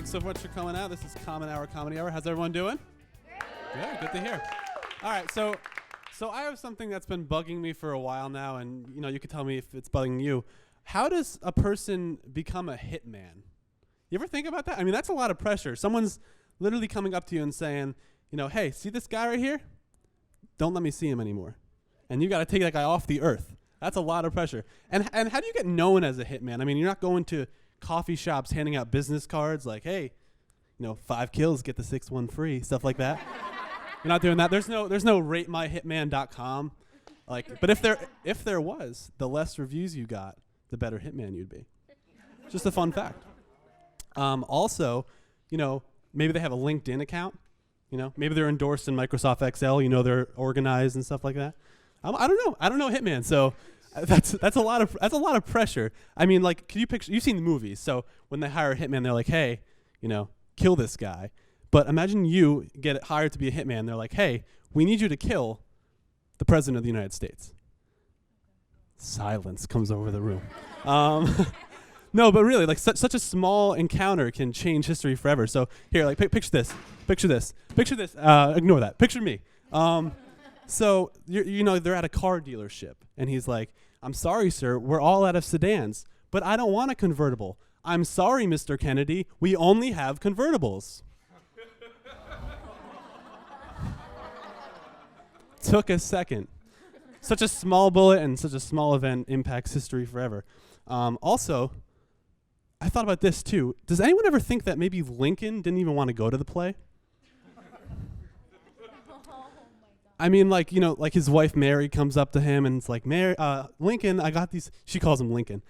Thanks so much for coming out. This is Common Hour Comedy Hour. How's everyone doing? Good, good to hear. All right, so I have something that's been bugging me for a while now, and you can tell me if it's bugging you. How does a person become a hitman? You ever think about that? I mean, that's a lot of pressure. Someone's literally coming up to you and saying, hey, see this guy right here? Don't let me see him anymore. And you got to take that guy off the earth. That's a lot of pressure. And how do you get known as a hitman? I mean, you're not going to coffee shops handing out business cards like, hey, 5 kills, get the 6th one free, stuff like that. You're not doing that. There's no ratemyhitman.com. But if there was, the less reviews you got, the better hitman you'd be. Just a fun fact. Also, maybe they have a LinkedIn account. Maybe they're endorsed in Microsoft Excel. They're organized and stuff like that. I don't know. I don't know hitman. So that's a lot of pressure. I mean, can you picture? You've seen the movies. So when they hire a hitman, they're like, hey, kill this guy. But imagine you get hired to be a hitman. They're like, hey, we need you to kill the president of the United States. Silence comes over the room. No, but really, such a small encounter can change history forever. So here, picture this. Ignore that. Picture me. So they're at a car dealership, and he's like, "I'm sorry, sir, we're all out of sedans, but I don't want a convertible. I'm sorry, Mr. Kennedy, we only have convertibles." Took a second. Such a small bullet and such a small event impacts history forever. Also, I thought about this too. Does anyone ever think that maybe Lincoln didn't even want to go to the play? I mean, his wife Mary comes up to him and it's like, Lincoln, I got these. She calls him Lincoln.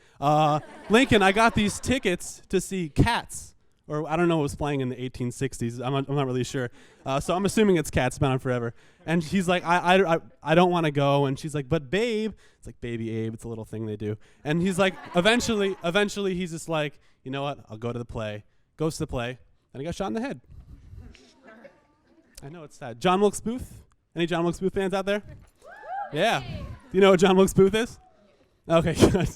Lincoln, I got these tickets to see Cats. Or I don't know what was playing in the 1860s. I'm not really sure. So I'm assuming it's Cats, Bound Forever. And he's like, I don't want to go. And she's like, but babe. It's like Baby Abe. It's a little thing they do. And he's like, eventually he's just like, you know what? I'll go to the play. Goes to the play. And he got shot in the head. I know, it's sad. John Wilkes Booth? Any John Wilkes Booth fans out there? Yeah. Do you know what John Wilkes Booth is? Okay, good.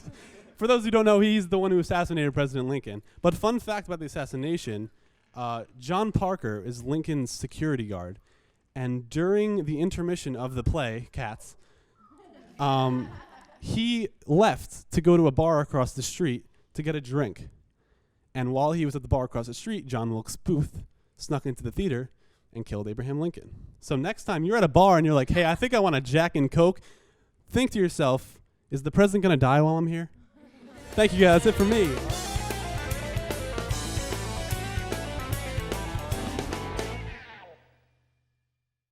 For those who don't know, he's the one who assassinated President Lincoln. But fun fact about the assassination, John Parker is Lincoln's security guard. And during the intermission of the play, Cats, he left to go to a bar across the street to get a drink. And while he was at the bar across the street, John Wilkes Booth snuck into the theater and killed Abraham Lincoln. So next time you're at a bar and you're like, hey, I think I want a Jack and Coke, think to yourself, is the president going to die while I'm here? Thank you, guys. That's it for me.